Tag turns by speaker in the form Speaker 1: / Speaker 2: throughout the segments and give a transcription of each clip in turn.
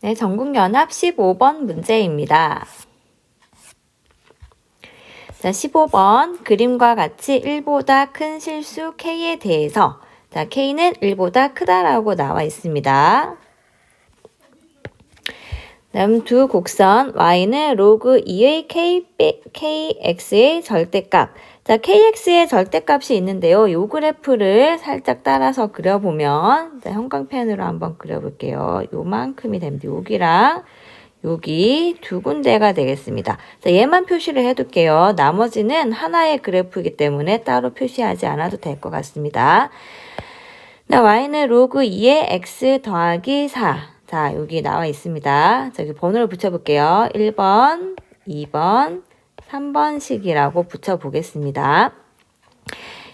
Speaker 1: 네, 전국연합 15번 문제입니다. 자, 15번 그림과 같이 1보다 큰 실수 K에 대해서 자, K는 1보다 크다라고 나와 있습니다. 다음 두 곡선 Y는 로그 2의 KX의 절대값. 자, KX의 절대값이 있는데요. 이 그래프를 살짝 따라서 그려보면 자, 형광펜으로 한번 그려볼게요. 요만큼이 됩니다. 여기랑 여기 두 군데가 되겠습니다. 자, 얘만 표시를 해둘게요. 나머지는 하나의 그래프이기 때문에 따로 표시하지 않아도 될 것 같습니다. 자, Y는 로그 2의 X 더하기 4. 자, 여기 나와 있습니다. 자, 여기 번호를 붙여볼게요. 1번, 2번, 3번씩이라고 붙여보겠습니다.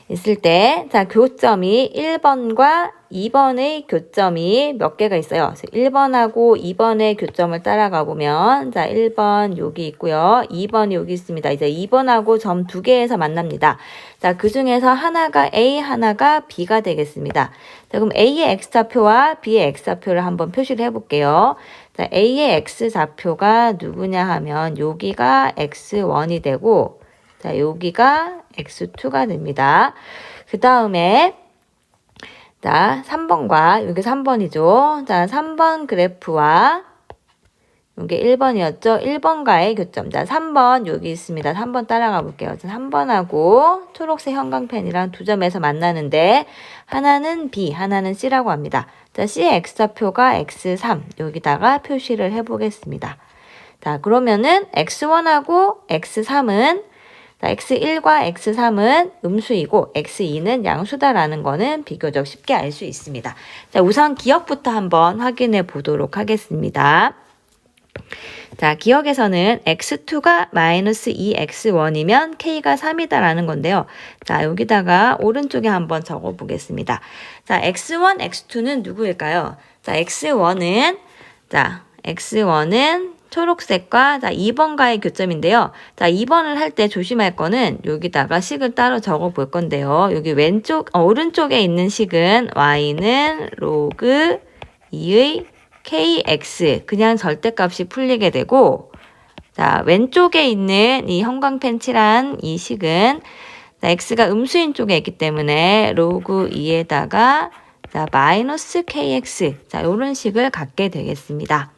Speaker 1: 있을 때, 자, 교점이 1번과 2번의 교점이 몇 개가 있어요. 1번하고 2번의 교점을 따라가 보면, 자, 1번 여기 있고요. 2번이 여기 있습니다. 이제 2번하고 점 2개에서 만납니다. 자, 그 중에서 하나가 A, 하나가 B가 되겠습니다. 자, 그럼 A의 X좌표와 B의 X좌표를 한번 표시를 해볼게요. 자, A의 X좌표가 누구냐 하면, 여기가 X1이 되고, 자, 여기가 X2가 됩니다. 그 다음에, 자, 3번과, 여기 3번이죠. 자, 3번 그래프와, 여기 1번이었죠. 1번과의 교점. 자, 3번 여기 있습니다. 3번 따라가 볼게요. 자, 3번하고 초록색 형광펜이랑 두 점에서 만나는데, 하나는 B, 하나는 C라고 합니다. 자, C의 X좌표가 X3. 여기다가 표시를 해보겠습니다. 자, 그러면은 X1하고 X3은 X1과 X3은 음수이고 X2는 양수다라는 거는 비교적 쉽게 알 수 있습니다. 자, 우선 기억부터 한번 확인해 보도록 하겠습니다. 자, 기억에서는 X2가 마이너스 2X1이면 K가 3이다라는 건데요. 자, 여기다가 오른쪽에 한번 적어 보겠습니다. 자, X1, X2는 누구일까요? 자, X1은 초록색과 2번과의 교점인데요. 자, 2번을 할 때 조심할 거는 여기다가 식을 따로 적어 볼 건데요. 여기 오른쪽에 있는 식은 Y는 로그 2의 KX 그냥 절대값이 풀리게 되고, 자, 왼쪽에 있는 이 형광펜 칠한 이 식은 자, X가 음수인 쪽에 있기 때문에 로그 2에다가 자, 마이너스 KX 자, 요런 식을 갖게 되겠습니다.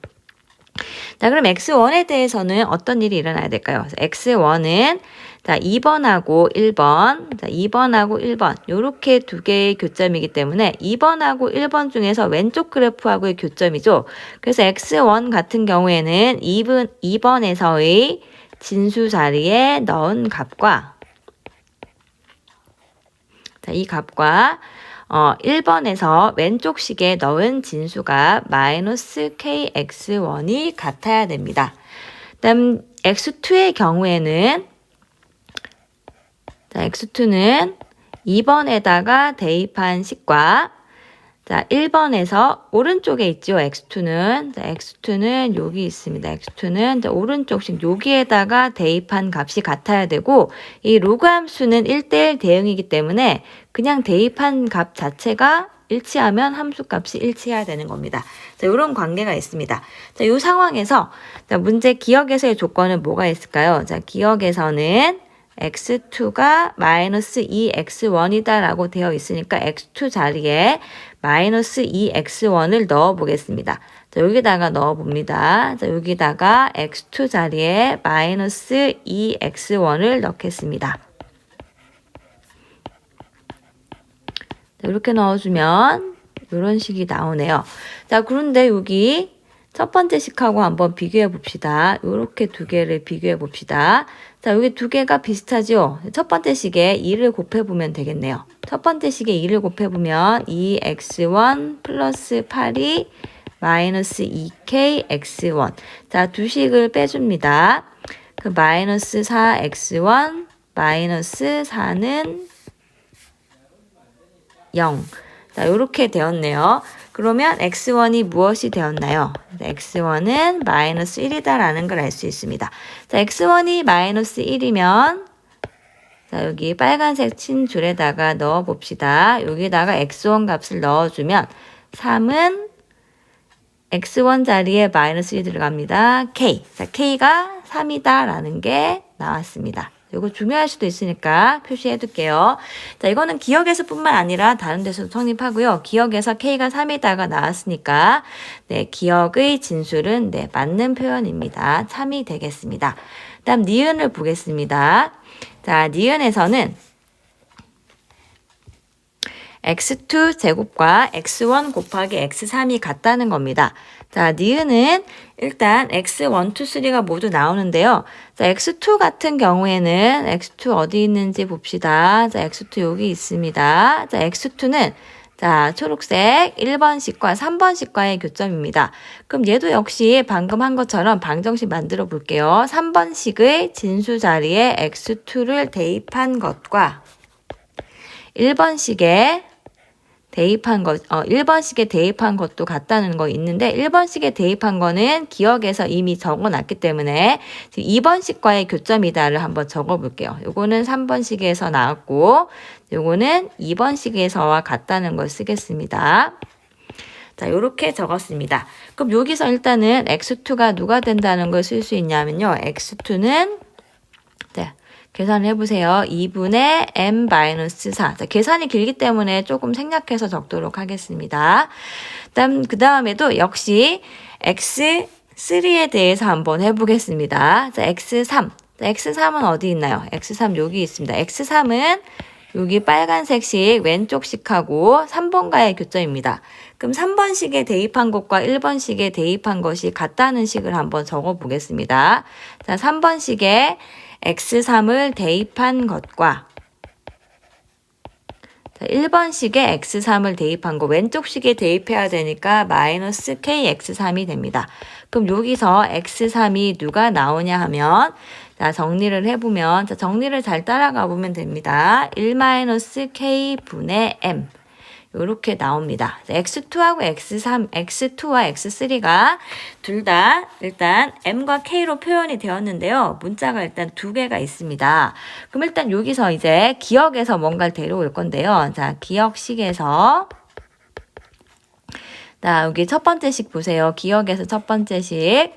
Speaker 1: 자, 그럼 X1에 대해서는 어떤 일이 일어나야 될까요? X1은 자, 2번하고 1번, 자, 2번하고 1번 요렇게 두 개의 교점이기 때문에 2번하고 1번 중에서 왼쪽 그래프하고의 교점이죠. 그래서 X1 같은 경우에는 2번에서의 진수 자리에 넣은 값과 자, 이 값과 1번에서 왼쪽 식에 넣은 진수가 마이너스 KX1이 같아야 됩니다. 다음 X2의 경우에는 자, X2는 2번에다가 대입한 식과 자, 1번에서 오른쪽에 있죠. X2는. 자, X2는 여기 있습니다. X2는 자, 오른쪽 식 여기에다가 대입한 값이 같아야 되고 이 로그 함수는 1:1 대응이기 때문에 그냥 대입한 값 자체가 일치하면 함수 값이 일치해야 되는 겁니다. 자, 이런 관계가 있습니다. 자, 이 상황에서 자, 문제 기억에서의 조건은 뭐가 있을까요? 자, 기억에서는 X2가 마이너스 2X1이다 라고 되어 있으니까 X2 자리에 마이너스 2X1을 넣어 보겠습니다. 자, 여기다가 넣어 봅니다. 자, 여기다가 X2 자리에 마이너스 2X1을 넣겠습니다. 자, 이렇게 넣어주면 이런 식이 나오네요. 자, 그런데 여기 첫 번째 식하고 한번 비교해 봅시다. 이렇게 두 개를 비교해 봅시다. 자, 여기 두 개가 비슷하죠? 첫 번째 식에 2를 곱해보면 되겠네요. 첫 번째 식에 2를 곱해보면 2x1 플러스 8이 마이너스 2kx1. 자, 두 식을 빼줍니다. 그 마이너스 4x1 마이너스 4는 0. 자, 이렇게 되었네요. 그러면 x1이 무엇이 되었나요? x1은 마이너스 1이다라는 걸 알 수 있습니다. 자, x1이 마이너스 1이면 자, 여기 빨간색 친 줄에다가 넣어 봅시다. 여기다가 x1 값을 넣어주면 3은 x1 자리에 마이너스 1이 들어갑니다. k. 자, k가 3이다 라는 게 나왔습니다. 이거 중요할 수도 있으니까 표시해 둘게요. 자, 이거는 기억에서 뿐만 아니라 다른 데서도 성립하고요. 기억에서 k가 3이다가 나왔으니까 네, 기억의 진술은 네, 맞는 표현입니다. 참이 되겠습니다. 다음 니은을 보겠습니다. 자, 니은에서는 x2 제곱과 x1 곱하기 x3이 같다는 겁니다. 자, 니은은 일단 x1, 2, 3가 모두 나오는데요. 자, x2 같은 경우에는 x2 어디 있는지 봅시다. 자, x2 여기 있습니다. 자, x2는 자, 초록색 1번식과 3번식과의 교점입니다. 그럼 얘도 역시 방금 한 것처럼 방정식 만들어 볼게요. 3번식의 진수 자리에 x2를 대입한 것과 1번식에 대입한 1번식에 대입한 것도 같다는 거 있는데 1번식에 대입한 거는 기억에서 이미 적어놨기 때문에 2번식과의 교점이다를 한번 적어볼게요. 요거는 3번식에서 나왔고 요거는 2번식에서와 같다는 걸 쓰겠습니다. 자, 요렇게 적었습니다. 그럼 여기서 일단은 x2가 누가 된다는 걸 쓸 수 있냐면요. x2는 네. 계산을 해보세요. 2분의 m-4. 자, 계산이 길기 때문에 조금 생략해서 적도록 하겠습니다. 그 다음에도 역시 x3에 대해서 한번 해보겠습니다. 자, x3. 자, x3은 어디 있나요? x3 여기 있습니다. x3은 여기 빨간색식 왼쪽식하고 3번과의 교점입니다. 그럼 3번식에 대입한 것과 1번식에 대입한 것이 같다는 식을 한번 적어보겠습니다. 자, 3번식에 x3을 대입한 것과 자, 1번식에 x3을 대입한 거 왼쪽식에 대입해야 되니까 마이너스 kx3이 됩니다. 그럼 여기서 x3이 누가 나오냐 하면 자, 정리를 해보면 자, 정리를 잘 따라가 보면 됩니다. 1-k분의 m 요렇게 나옵니다. x2하고 x3, x2와 x3가 둘 다 일단 m과 k로 표현이 되었는데요. 문자가 일단 두 개가 있습니다. 그럼 일단 여기서 이제 기억에서 뭔가를 데려올 건데요. 자, 기억식에서 자, 여기 첫 번째 식 보세요. 기억에서 첫 번째 식.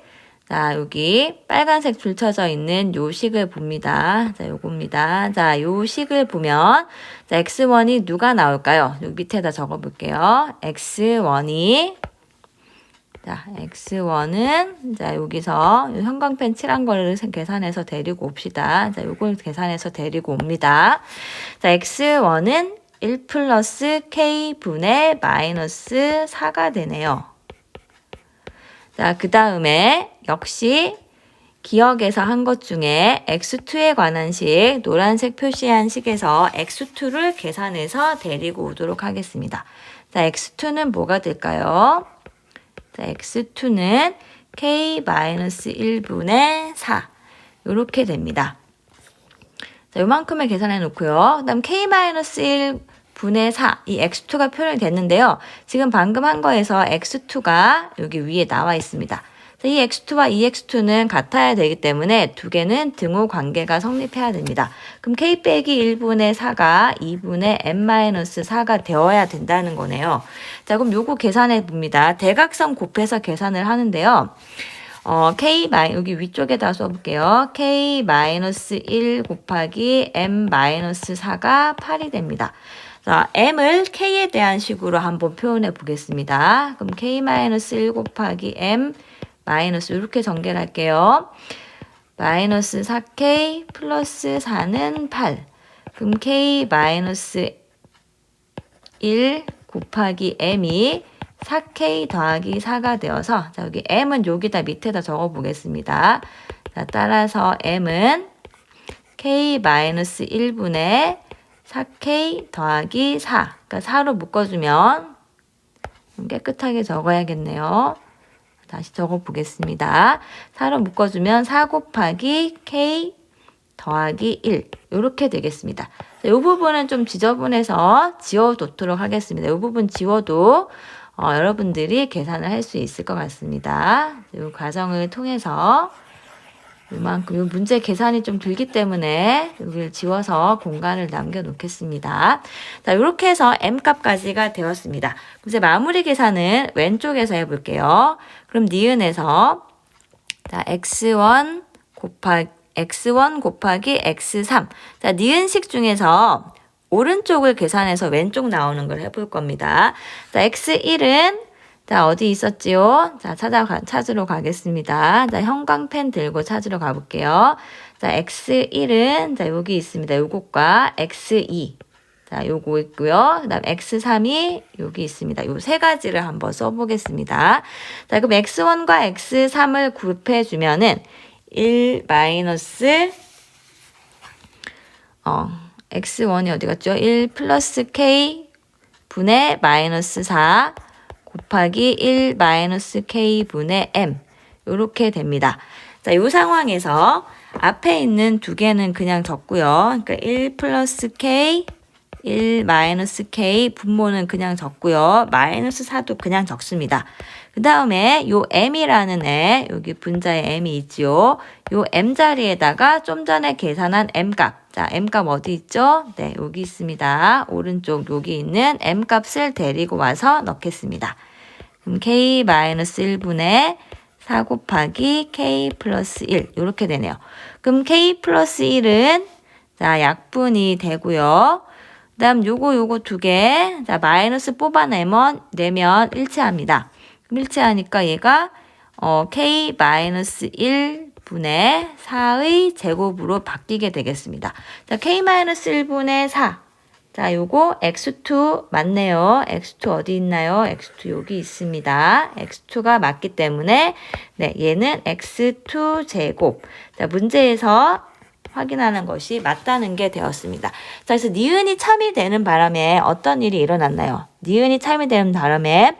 Speaker 1: 자, 여기 빨간색 줄 쳐져 있는 요 식을 봅니다. 자, 요겁니다. 자, 요 식을 보면 자, x1이 누가 나올까요? 여기 밑에다 적어 볼게요. x1이 자, x1은 자, 여기서 형광펜 칠한 거를 계산해서 데리고 옵시다. 자, 요걸 계산해서 데리고 옵니다. 자, x1은 1 플러스 k분의 마이너스 4가 되네요. 자, 그 다음에 역시 기억에서 한 것 중에 x2에 관한 식, 노란색 표시한 식에서 x2를 계산해서 데리고 오도록 하겠습니다. 자, x2는 뭐가 될까요? 자, x2는 k-1분의 4 이렇게 됩니다. 자, 요만큼을 계산해 놓고요. 그 다음 k-1 분의 4, 이 x2가 표현이 됐는데요. 지금 방금 한 거에서 x2가 여기 위에 나와 있습니다. 자, 이 x2와 이 x2는 같아야 되기 때문에 두 개는 등호 관계가 성립해야 됩니다. 그럼 k 빼기 1분의 4가 2분의 n-4가 되어야 된다는 거네요. 자, 그럼 요거 계산해 봅니다. 대각선 곱해서 계산을 하는데요. 여기 위쪽에다 써볼게요. k-1 곱하기 m-4가 8이 됩니다. 자, m을 k에 대한 식으로 한번 표현해 보겠습니다. 그럼 k-1 곱하기 m 이렇게 전개를 할게요. 마이너스 4k 플러스 4는 8. 그럼 k-1 곱하기 m이 4k 더하기 4가 되어서 자, 여기 m은 여기다 밑에다 적어 보겠습니다. 자, 따라서 m은 k-1분의 4k 더하기 4. 그러니까 4로 묶어주면 깨끗하게 적어야겠네요. 다시 적어 보겠습니다. 4로 묶어주면 4 곱하기 k 더하기 1 이렇게 되겠습니다. 이 부분은 좀 지저분해서 지워놓도록 하겠습니다. 이 부분 지워도 여러분들이 계산을 할 수 있을 것 같습니다. 이 과정을 통해서 이만큼, 이 문제 계산이 좀 들기 때문에 여기를 지워서 공간을 남겨놓겠습니다. 자, 이렇게 해서 m값까지가 되었습니다. 이제 마무리 계산은 왼쪽에서 해볼게요. 그럼 니은에서 자, x1 곱하기 x3. 자, 니은식 중에서 오른쪽을 계산해서 왼쪽 나오는 걸 해볼 겁니다. 자, x1은 자, 어디 있었지요? 자, 찾으러 가겠습니다. 자, 형광펜 들고 찾으러 가볼게요. 자, x1은 자, 여기 있습니다. 요것과 x2. 자, 요거 있고요. 그다음 x3이 여기 있습니다. 요 세 가지를 한번 써보겠습니다. 자, 그럼 x1과 x3을 곱해 주면은 1 마이너스 x1이 어디 갔죠? 1 플러스 k 분의 마이너스 4 곱하기 1 마이너스 k 분의 m 요렇게 됩니다. 자, 요 상황에서 앞에 있는 두 개는 그냥 적고요. 그러니까 1 플러스 k 1 마이너스 k 분모는 그냥 적고요. 마이너스 4도 그냥 적습니다. 그 다음에 요 m이라는 애, 여기 분자에 m이 있지요. 요 m 자리에다가 좀 전에 계산한 m값. 자, m값 어디 있죠? 네, 여기 있습니다. 오른쪽 여기 있는 m값을 데리고 와서 넣겠습니다. 그럼 k 마이너스 1분의 4 곱하기 k 플러스 1 이렇게 되네요. 그럼 k 플러스 1은 자, 약분이 되고요. 그 다음 요거 두 개. 자, 마이너스 뽑아내면 일치합니다. 그럼 일치하니까 얘가 k 마이너스 1분의 4의 제곱으로 바뀌게 되겠습니다. 자, k 마이너스 1분의 4. 자, 요거 x2 맞네요. x2 어디 있나요? x2 여기 있습니다. x2가 맞기 때문에 네, 얘는 x2 제곱. 자, 문제에서 확인하는 것이 맞다는 게 되었습니다. 자, 그래서 니은이 참이 되는 바람에 어떤 일이 일어났나요? 니은이 참이 되는 바람에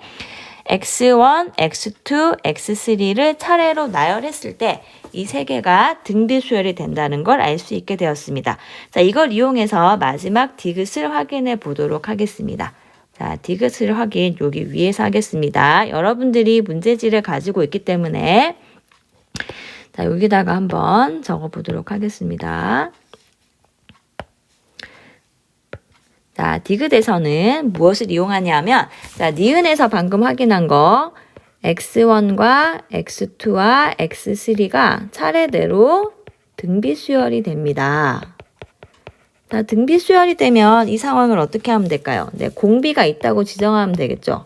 Speaker 1: x1, x2, x3를 차례로 나열했을 때 이 세 개가 등비 수열이 된다는 걸 알 수 있게 되었습니다. 자, 이걸 이용해서 마지막 디귿을 확인해 보도록 하겠습니다. 자, 디귿을 확인 여기 위에서 하겠습니다. 여러분들이 문제지를 가지고 있기 때문에 자, 여기다가 한번 적어 보도록 하겠습니다. 자, 디귿에서는 무엇을 이용하냐면, 자, 니은에서 방금 확인한 거, x1과 x2와 x3가 차례대로 등비 수열이 됩니다. 자, 등비 수열이 되면 이 상황을 어떻게 하면 될까요? 네, 공비가 있다고 지정하면 되겠죠.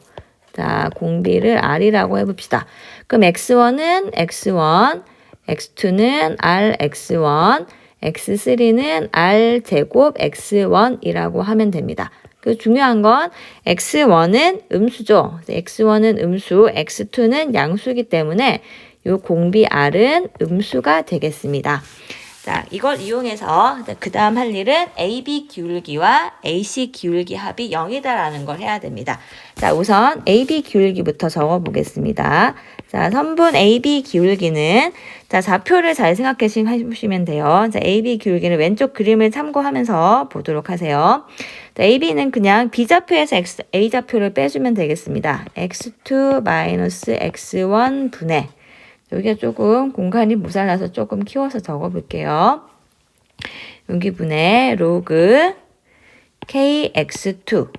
Speaker 1: 자, 공비를 R이라고 해봅시다. 그럼 x1은 x1, x2는 rx1, x3는 r제곱 x1이라고 하면 됩니다. 그 중요한 건 x1은 음수죠. x1은 음수, x2는 양수이기 때문에 이 공비 r은 음수가 되겠습니다. 자, 이걸 이용해서 그 다음 할 일은 AB 기울기와 AC 기울기 합이 0이다라는 걸 해야 됩니다. 자, 우선 AB 기울기부터 적어보겠습니다. 자, 선분 AB 기울기는 자, 좌표를 잘 생각해 보시면 돼요. 자, AB 기울기는 왼쪽 그림을 참고하면서 보도록 하세요. 자, AB는 그냥 B좌표에서 A좌표를 빼주면 되겠습니다. x2 마이너스 x1 분의 여기가 조금 공간이 모자라서 조금 키워서 적어볼게요. 여기 분의 로그 kx2.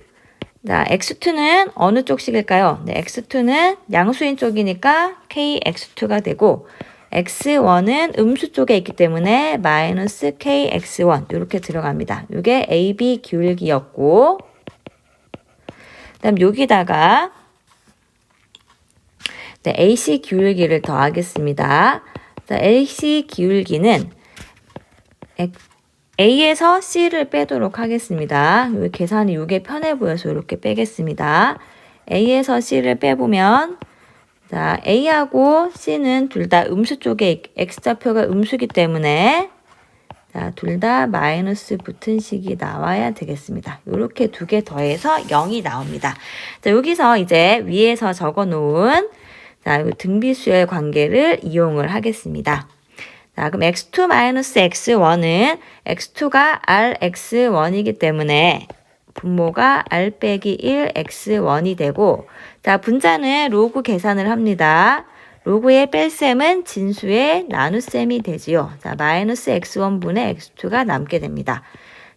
Speaker 1: 자, x2는 어느 쪽식일까요? 네, x2는 양수인 쪽이니까 kx2가 되고 x1은 음수 쪽에 있기 때문에 마이너스 kx1 이렇게 들어갑니다. 이게 AB 기울기였고 그다음 여기다가 네, AC 기울기를 더하겠습니다. 자, AC 기울기는 A에서 C를 빼도록 하겠습니다. 여기 계산이 이게 편해 보여서 이렇게 빼겠습니다. A에서 C를 빼보면 자, A하고 C는 둘 다 음수 쪽에 X좌표가 음수이기 때문에 자, 둘 다 마이너스 붙은 식이 나와야 되겠습니다. 이렇게 두 개 더해서 0이 나옵니다. 자, 여기서 이제 위에서 적어 놓은 자, 등비수열 관계를 이용을 하겠습니다. 자, 그럼 x2-x1은 x2가 rx1이기 때문에 분모가 r 빼기 1 x1이 되고 자, 분자는 로그 계산을 합니다. 로그의 뺄셈은 진수의 나눗셈이 되지요. 자, 마이너스 x1분의 x2가 남게 됩니다.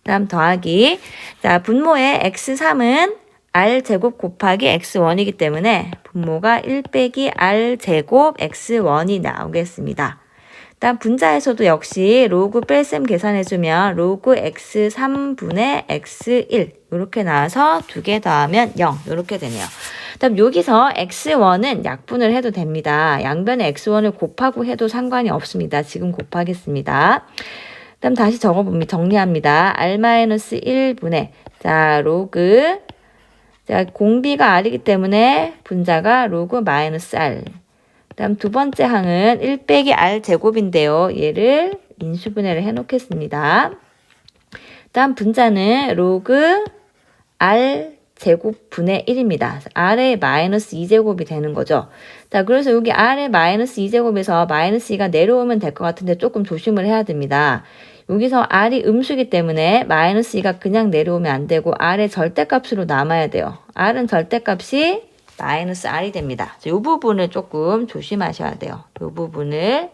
Speaker 1: 다음 더하기. 자, 분모의 x3은 r제곱 곱하기 x1이기 때문에 분모가 1 빼기 r제곱 x1이 나오겠습니다. 다음 분자에서도 역시 로그 뺄셈 계산해주면 로그 x3분의 x1 이렇게 나와서 2개 더하면 0 이렇게 되네요. 다음 여기서 x1은 약분을 해도 됩니다. 양변에 x1을 곱하고 해도 상관이 없습니다. 지금 곱하겠습니다. 다음 다시 정리합니다. r-1분의 자 로그 자 공비가 r이기 때문에 분자가 로그 마이너스 r. 다음 두 번째 항은 1 빼기 r 제곱인데요. 얘를 인수분해를 해놓겠습니다. 다음 분자는 로그 r 제곱 분의 1입니다. r의 마이너스 2제곱이 되는 거죠. 자, 그래서 여기 r의 마이너스 2제곱에서 마이너스 2가 내려오면 될 것 같은데 조금 조심을 해야 됩니다. 여기서 r이 음수기 때문에 마이너스 2가 그냥 내려오면 안 되고 r의 절대값으로 남아야 돼요. r은 절대값이 마이너스 r이 됩니다. 이 부분을 조금 조심하셔야 돼요. 이 부분을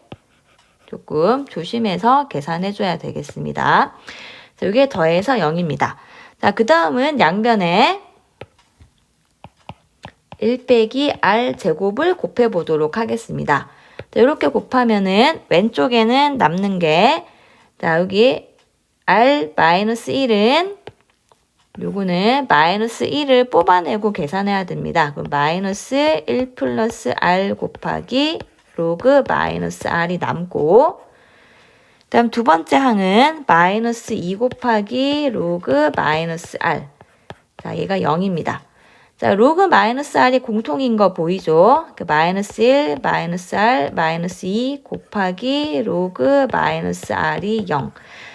Speaker 1: 조금 조심해서 계산해 줘야 되겠습니다. 자, 이게 더해서 0입니다. 자, 그 다음은 양변에 1 빼기 r 제곱을 곱해 보도록 하겠습니다. 자, 이렇게 곱하면은 왼쪽에는 남는 게 자, 여기 r-1은 요거는 마이너스 1을 뽑아내고 계산해야 됩니다. 그럼 마이너스 1 플러스 r 곱하기 로그 마이너스 r이 남고 다음 두 번째 항은 마이너스 2 곱하기 로그 마이너스 r. 자, 얘가 0입니다. 자, 로그 마이너스 r이 공통인 거 보이죠? 마이너스 1, 마이너스 r, 마이너스 2 곱하기 로그 마이너스 r이 0.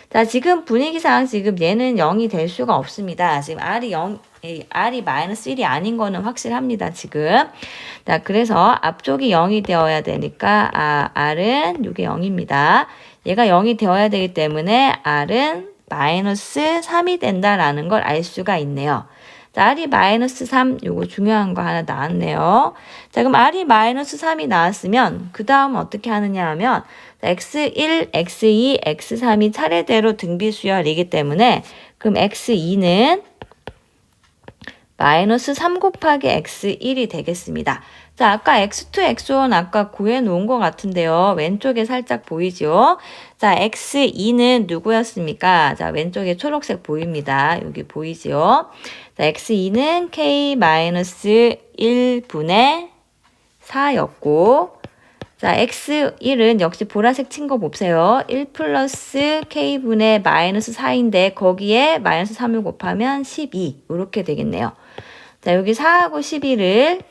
Speaker 1: 자, 지금 분위기상 지금 얘는 0이 될 수가 없습니다. 지금 r이 마이너스 1이 아닌 거는 확실합니다, 지금. 자, 그래서 앞쪽이 0이 되어야 되니까, r은 이게 0입니다. 얘가 0이 되어야 되기 때문에 r은 마이너스 3이 된다라는 걸 알 수가 있네요. 자, r이 마이너스 3, 요거 중요한 거 하나 나왔네요. 자, 그럼 r이 마이너스 3이 나왔으면, 그 다음 어떻게 하느냐 하면, x1, x2, x3이 차례대로 등비수열이기 때문에, 그럼 x2는 마이너스 3 곱하기 x1이 되겠습니다. 자, 아까 x2, x1 아까 구해놓은 것 같은데요. 왼쪽에 살짝 보이죠? 자, x2는 누구였습니까? 자, 왼쪽에 초록색 보입니다. 여기 보이죠? 자, x2는 k-1분의 4였고, 자, x1은 역시 보라색 친 거 보세요. 1 플러스 k분의 마이너스 4인데 거기에 마이너스 3을 곱하면 12 이렇게 되겠네요. 자, 여기 4하고 12를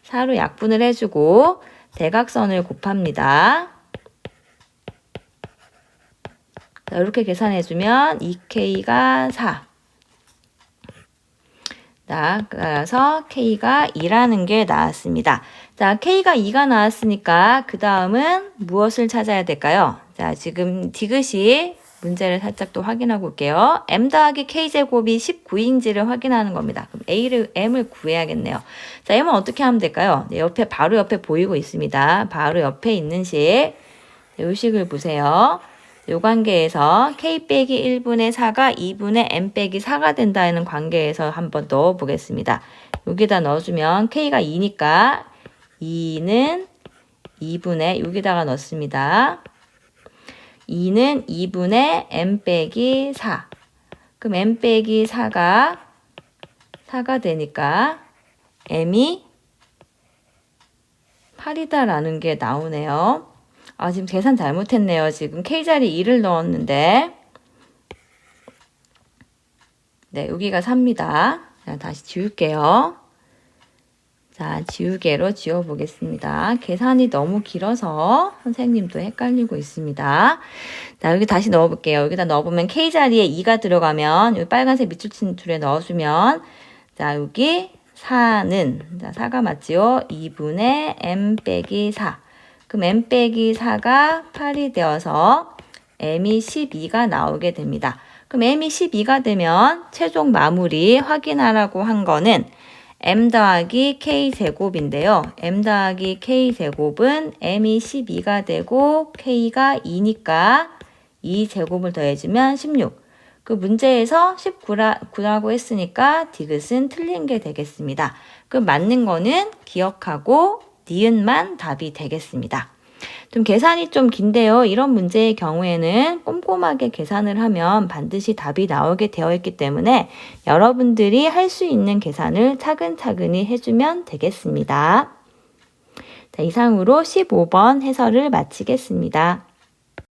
Speaker 1: 4로 약분을 해주고 대각선을 곱합니다. 자, 이렇게 계산해주면 2k가 4. 자, 따라서 K가 2라는 게 나왔습니다. 자, K가 2가 나왔으니까 그 다음은 무엇을 찾아야 될까요? 자, 지금 디귿이 문제를 살짝 또 확인하고 올게요. M 더하기 K제곱이 19인지를 확인하는 겁니다. 그럼 M을 구해야겠네요. 자, M은 어떻게 하면 될까요? 네, 바로 옆에 보이고 있습니다. 바로 옆에 있는 식. 이 식을 보세요. 이 관계에서 k 빼기 1분의 4가 2분의 m 빼기 4가 된다는 관계에서 한번 넣어 보겠습니다. 여기다 넣어주면 k가 2니까 2는 2분의 여기다가 넣습니다. 2는 2분의 m 빼기 4. 그럼 m 빼기 4가 되니까 m이 8이다라는 게 나오네요. 아, 지금 계산 잘못했네요. 지금 K자리 2를 넣었는데. 네, 여기가 4입니다. 자, 다시 지울게요. 자, 지우개로 지워보겠습니다. 계산이 너무 길어서 선생님도 헷갈리고 있습니다. 자, 여기 다시 넣어볼게요. 여기다 넣어보면 K자리에 2가 들어가면 여기 빨간색 밑줄 친 줄에 넣어주면 자, 여기 4는 자, 4가 맞지요? 2분의 m 빼기 4. 그럼 m 빼기 4가 8이 되어서 m이 12가 나오게 됩니다. 그럼 m이 12가 되면 최종 마무리 확인하라고 한 거는 m 더하기 k 제곱인데요. m 더하기 k 제곱은 m이 12가 되고 k가 2니까 2 제곱을 더해주면 16. 그 문제에서 19라고 했으니까 디귿은 틀린 게 되겠습니다. 그 맞는 거는 기억하고 니은만 답이 되겠습니다. 좀 계산이 좀 긴데요. 이런 문제의 경우에는 꼼꼼하게 계산을 하면 반드시 답이 나오게 되어 있기 때문에 여러분들이 할 수 있는 계산을 차근차근히 해주면 되겠습니다. 자, 이상으로 15번 해설을 마치겠습니다.